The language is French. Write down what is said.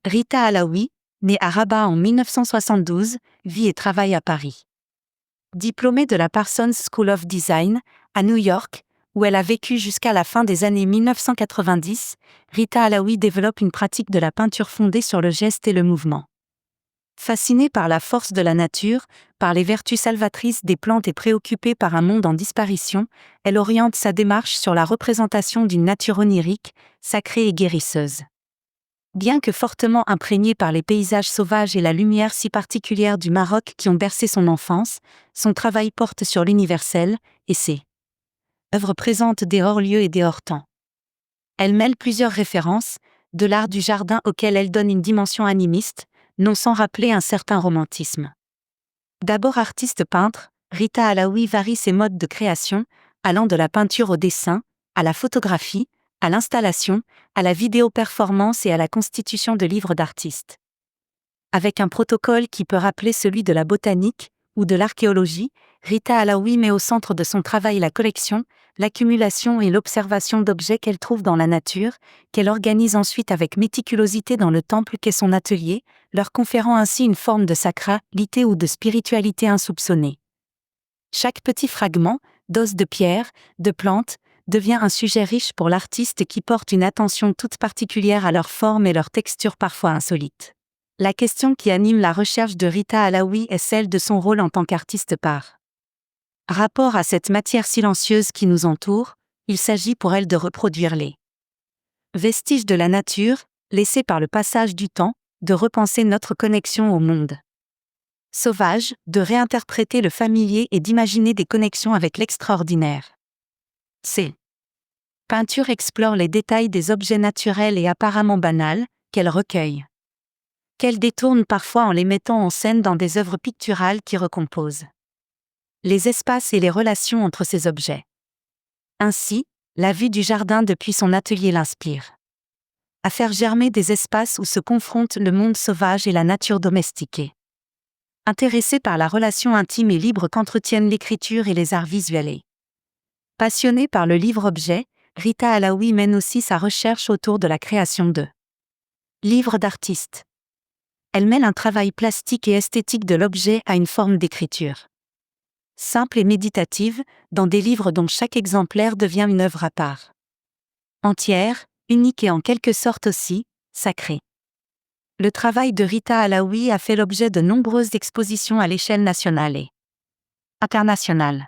Rita Alaoui, née à Rabat en 1972, vit et travaille à Paris. Diplômée de la Parsons School of Design, à New York, où elle a vécu jusqu'à la fin des années 1990, Rita Alaoui développe une pratique de la peinture fondée sur le geste et le mouvement. Fascinée par la force de la nature, par les vertus salvatrices des plantes et préoccupée par un monde en disparition, elle oriente sa démarche sur la représentation d'une nature onirique, sacrée et guérisseuse. Bien que fortement imprégnée par les paysages sauvages et la lumière si particulière du Maroc qui ont bercé son enfance, son travail porte sur l'universel, et ses œuvres présentent des hors-lieux et des hors-temps. Elle mêle plusieurs références, de l'art du jardin auquel elle donne une dimension animiste, non sans rappeler un certain romantisme. D'abord artiste peintre, Rita Alaoui varie ses modes de création, allant de la peinture au dessin, à la photographie, à l'installation, à la vidéo-performance et à la constitution de livres d'artistes. Avec un protocole qui peut rappeler celui de la botanique ou de l'archéologie, Rita Alaoui met au centre de son travail la collection, l'accumulation et l'observation d'objets qu'elle trouve dans la nature, qu'elle organise ensuite avec méticulosité dans le temple qu'est son atelier, leur conférant ainsi une forme de sacralité ou de spiritualité insoupçonnée. Chaque petit fragment, d'os de pierre, de plante, devient un sujet riche pour l'artiste qui porte une attention toute particulière à leur forme et leur texture parfois insolites. La question qui anime la recherche de Rita Alaoui est celle de son rôle en tant qu'artiste par rapport à cette matière silencieuse qui nous entoure. Il s'agit pour elle de reproduire les vestiges de la nature, laissés par le passage du temps, de repenser notre connexion au monde sauvage, de réinterpréter le familier et d'imaginer des connexions avec l'extraordinaire. Ces peintures explorent les détails des objets naturels et apparemment banals, qu'elle recueille. Qu'elle détourne parfois en les mettant en scène dans des œuvres picturales qui recomposent les espaces et les relations entre ces objets. Ainsi, la vue du jardin depuis son atelier l'inspire à faire germer des espaces où se confrontent le monde sauvage et la nature domestiquée. Intéressée par la relation intime et libre qu'entretiennent l'écriture et les arts visuels et passionnée par le livre-objet, Rita Alaoui mène aussi sa recherche autour de la création de livres d'artistes. Elle mêle un travail plastique et esthétique de l'objet à une forme d'écriture simple et méditative, dans des livres dont chaque exemplaire devient une œuvre à part. Entière, unique et en quelque sorte aussi, sacrée. Le travail de Rita Alaoui a fait l'objet de nombreuses expositions à l'échelle nationale et internationale.